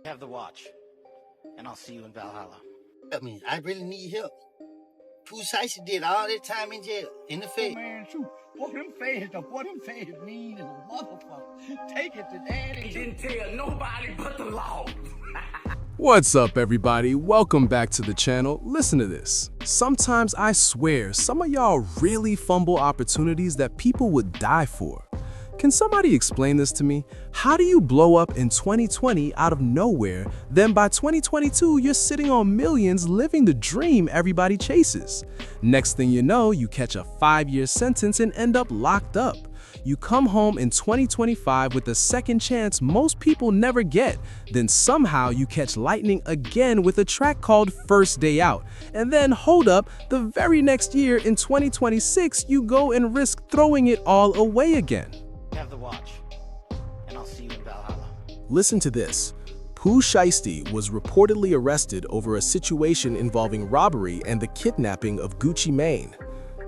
Have the watch, and I'll see you in Valhalla. I mean, I really need help. Pooh Shiesty did all that time in jail, in the Fed. Man, shoot. Boy, them feds, mean as a motherfucker. Take it to daddy. He didn't tell nobody but the law. What's up, everybody? Welcome back to the channel. Listen to this. Sometimes I swear some of y'all really fumble opportunities that people would die for. Can somebody explain this to me? How do you blow up in 2020 out of nowhere, then by 2022 you're sitting on millions living the dream everybody chases? Next thing you know, you catch a 5-year sentence and end up locked up. You come home in 2025 with a second chance most people never get. Then somehow you catch lightning again with a track called First Day Out. And then hold up, the very next year in 2026 you go and risk throwing it all away again. Have the watch, and I'll see you in Valhalla. Listen to this. Pooh Shiesty was reportedly arrested over a situation involving robbery and the kidnapping of Gucci Mane.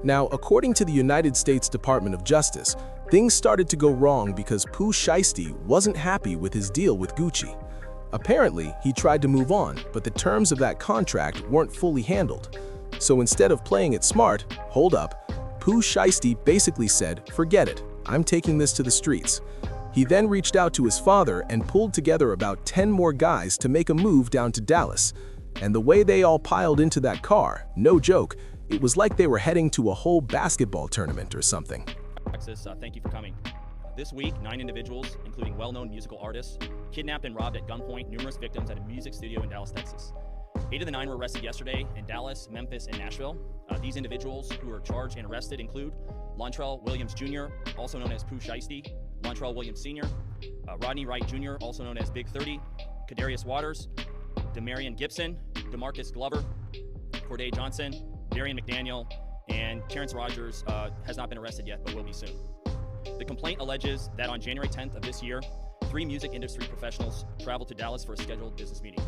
Now, according to the United States Department of Justice, things started to go wrong because Pooh Shiesty wasn't happy with his deal with Gucci. Apparently, he tried to move on, but the terms of that contract weren't fully handled. So instead of playing it smart, hold up, Pooh Shiesty basically said, "Forget it. I'm taking this to the streets." He then reached out to his father and pulled together about 10 more guys to make a move down to Dallas. And the way they all piled into that car, no joke, it was like they were heading to a whole basketball tournament or something. Texas, thank you for coming. This week, 9 individuals, including well-known musical artists, kidnapped and robbed at gunpoint numerous victims at a music studio in Dallas, Texas. 8 of the 9 were arrested yesterday in Dallas, Memphis, and Nashville. These individuals who are charged and arrested include Lontrell Williams Jr., also known as Pooh Shiesty, Lontrell Williams Sr., Rodney Wright Jr., also known as Big 30, Kadarius Waters, Demarion Gibson, DeMarcus Glover, Corday Johnson, Darian McDaniel, and Terrence Rogers has not been arrested yet, but will be soon. The complaint alleges that on January 10th of this year, 3 music industry professionals traveled to Dallas for a scheduled business meeting.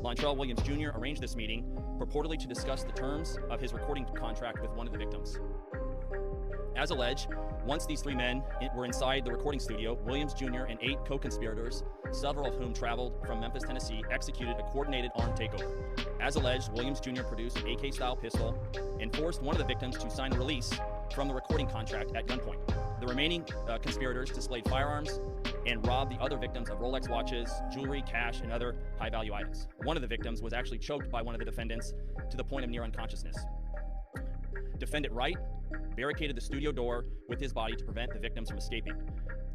Lontrell Williams Jr. arranged this meeting purportedly to discuss the terms of his recording contract with one of the victims. As alleged, once these 3 men were inside the recording studio, Williams Jr. and 8 co-conspirators, several of whom traveled from Memphis, Tennessee, executed a coordinated armed takeover. As alleged, Williams Jr. produced an AK-style pistol and forced one of the victims to sign a release from the recording contract at gunpoint. The remaining conspirators displayed firearms and robbed the other victims of Rolex watches, jewelry, cash, and other high-value items. One of the victims was actually choked by one of the defendants to the point of near unconsciousness. Defendant Wright barricaded the studio door with his body to prevent the victims from escaping.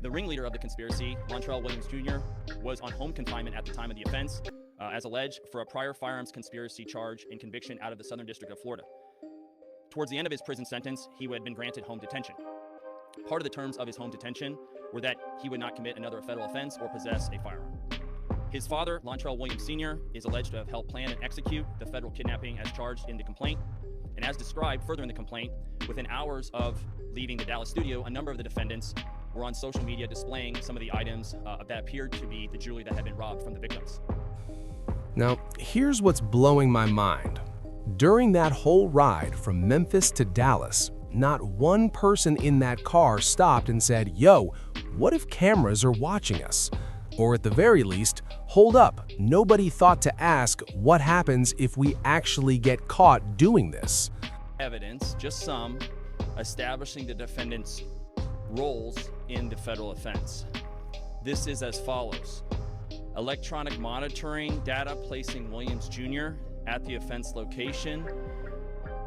The ringleader of the conspiracy, Lontrell Williams Jr., was on home confinement at the time of the offense, as alleged, for a prior firearms conspiracy charge and conviction out of the Southern District of Florida. Towards the end of his prison sentence, he had been granted home detention. Part of the terms of his home detention were that he would not commit another federal offense or possess a firearm. His father, Lontrell Williams Sr., is alleged to have helped plan and execute the federal kidnapping as charged in the complaint. And as described further in the complaint, within hours of leaving the Dallas studio, a number of the defendants were on social media displaying some of the items that appeared to be the jewelry that had been robbed from the victims. Now, here's what's blowing my mind. During that whole ride from Memphis to Dallas, not one person in that car stopped and said, "Yo, what if cameras are watching us?" Or at the very least, hold up, nobody thought to ask what happens if we actually get caught doing this. Evidence, just some, establishing the defendant's roles in the federal offense. This is as follows. Electronic monitoring data placing Williams Jr. at the offense location,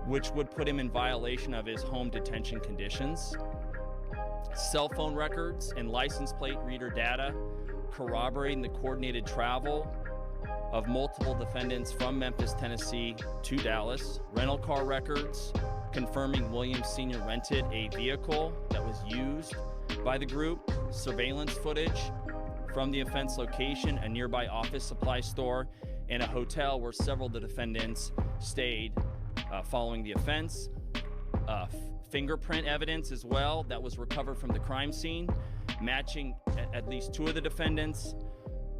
which would put him in violation of his home detention conditions. Cell phone records and license plate reader data corroborating the coordinated travel of multiple defendants from Memphis, Tennessee to Dallas. Rental car records confirming Williams Sr. rented a vehicle that was used by the group. Surveillance footage from the offense location, a nearby office supply store, and a hotel where several of the defendants stayed following the offense. Fingerprint evidence as well that was recovered from the crime scene, matching at least 2 of the defendants.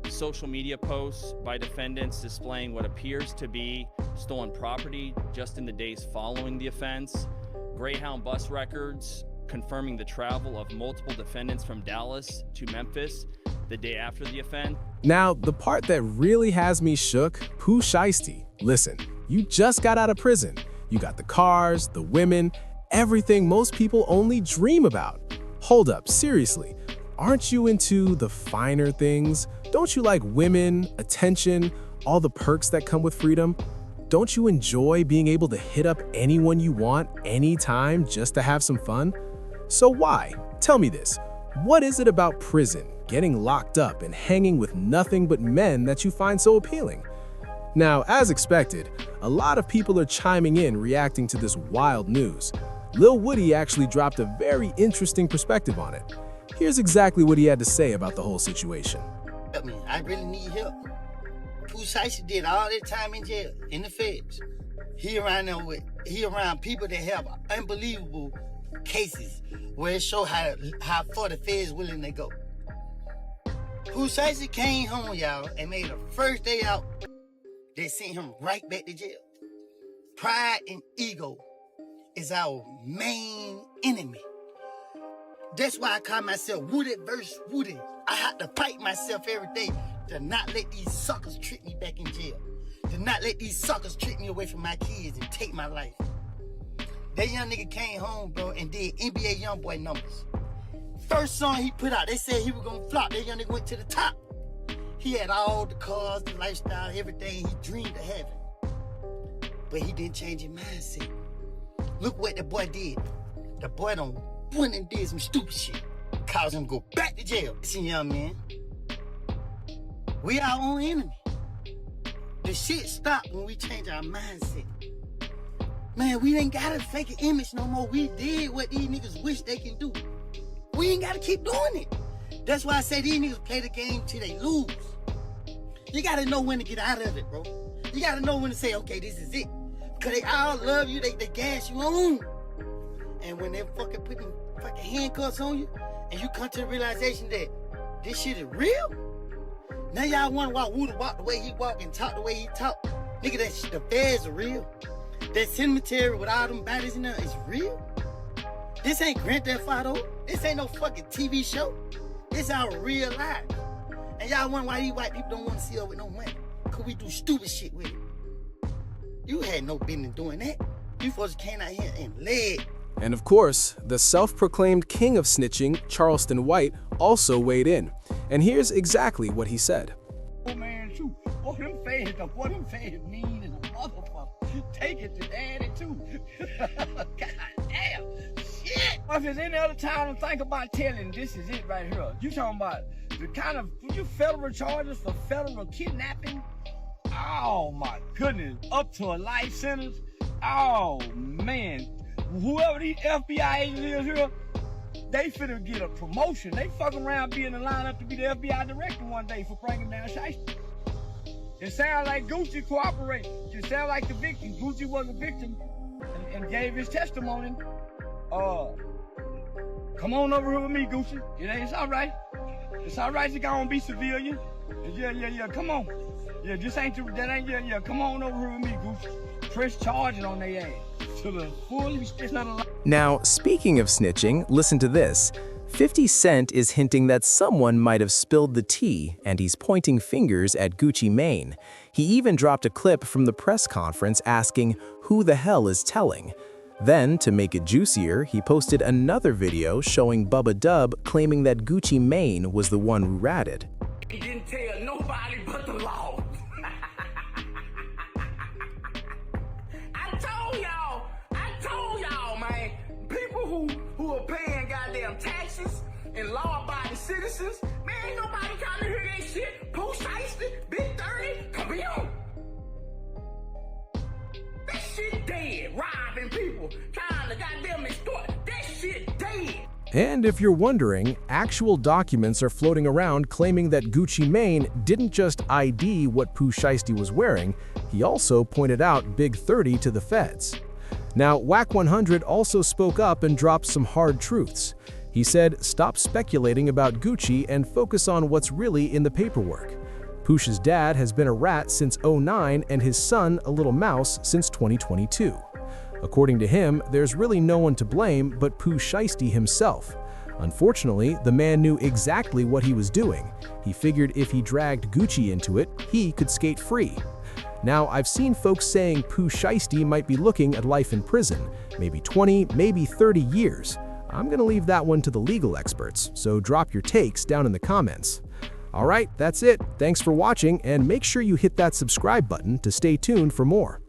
Social media posts by defendants displaying what appears to be stolen property just in the days following the offense. Greyhound bus records confirming the travel of multiple defendants from Dallas to Memphis the day after the offense. Now, the part that really has me shook, Pooh Shiesty. Listen, you just got out of prison. You got the cars, the women, everything most people only dream about. Hold up, seriously, aren't you into the finer things? Don't you like women, attention, all the perks that come with freedom? Don't you enjoy being able to hit up anyone you want anytime just to have some fun? So why? Tell me this. What is it about prison, getting locked up and hanging with nothing but men that you find so appealing? Now, as expected, a lot of people are chiming in reacting to this wild news. Lil Woody actually dropped a very interesting perspective on it. Here's exactly what he had to say about the whole situation. I really need help. Pooh Shiesty did all that time in jail, in the feds. He around people that have unbelievable cases where it show how far the feds willing to go. Pooh Shiesty came home, y'all, and made the first day out, they sent him right back to jail. Pride and ego is our main enemy. That's why I call myself Wooded versus Wooded. I have to fight myself every day to not let these suckers trick me back in jail. To not let these suckers trick me away from my kids and take my life. That young nigga came home, bro, and did NBA YoungBoy numbers. First song he put out, they said he was gonna flop. That young nigga went to the top. He had all the cars, the lifestyle, everything he dreamed of having. But he didn't change his mindset. Look what the boy did. The boy done went and did some stupid shit. Caused him to go back to jail. Listen, young man, we our own enemy. The shit stopped when we change our mindset. Man, we ain't gotta fake an image no more. We did what these niggas wish they can do. We ain't gotta keep doing it. That's why I say these niggas play the game till they lose. You gotta know when to get out of it, bro. You gotta know when to say, okay, this is it. Cause they all love you, they gas you on. And when they fucking putting fucking handcuffs on you, and you come to the realization that this shit is real, now y'all wonder why Woody walk the way he walk and talk the way he talk. Nigga, the feds are real. That cemetery with all them bodies in there is real. This ain't Grand Theft Auto. This ain't no fucking TV show. This our real life. And y'all wonder why these white people don't want to see us with no money. Cause we do stupid shit with it. You had no business doing that. You folks came out here and led. And of course, the self-proclaimed king of snitching, Charleston White, also weighed in. And here's exactly what he said. Oh man, shoot. Boy, them feds mean as a motherfucker. Take it to daddy too. God damn. Shit. If there's any other time to think about telling, this is it right here. You talking about the kind of federal charges for federal kidnapping? Oh my goodness. Up to a life sentence? Oh man. Whoever these FBI agents is here, they finna get a promotion. They fucking around being in line up to be the FBI director one day for bringing down Shiesty. It sounds like Gucci cooperated. It sounds like the victim. Gucci was a victim and gave his testimony. Come on over here with me, Gucci. It's all right. It's all right to go and be civilian. Yeah, come on. Yeah, this ain't that ain't, yeah, come on over here with me, Gucci. Press charging on their ass. To the full extent of the line. Now, speaking of snitching, listen to this. 50 Cent is hinting that someone might have spilled the tea, and he's pointing fingers at Gucci Mane. He even dropped a clip from the press conference asking who the hell is telling. Then, to make it juicier, he posted another video showing Bubba Dub claiming that Gucci Mane was the one who ratted. He didn't tell nobody but the law. I told y'all, man. People who are paying goddamn taxes and law-abiding citizens, man, ain't nobody trying to hear that shit. Pooh Shiesty, Big 30, come on. That shit dead. Robbing people, trying to goddamn extort. That shit dead. And if you're wondering, actual documents are floating around claiming that Gucci Mane didn't just ID what Pooh Shiesty was wearing, he also pointed out Big 30 to the feds. Now, Wack 100 also spoke up and dropped some hard truths. He said, stop speculating about Gucci and focus on what's really in the paperwork. Pooh's dad has been a rat since '09 and his son a little mouse since 2022. According to him, there's really no one to blame but Pooh Shiesty himself. Unfortunately, the man knew exactly what he was doing. He figured if he dragged Gucci into it, he could skate free. Now, I've seen folks saying Pooh Shiesty might be looking at life in prison, maybe 20, maybe 30 years. I'm gonna leave that one to the legal experts, so drop your takes down in the comments. Alright, that's it. Thanks for watching, and make sure you hit that subscribe button to stay tuned for more.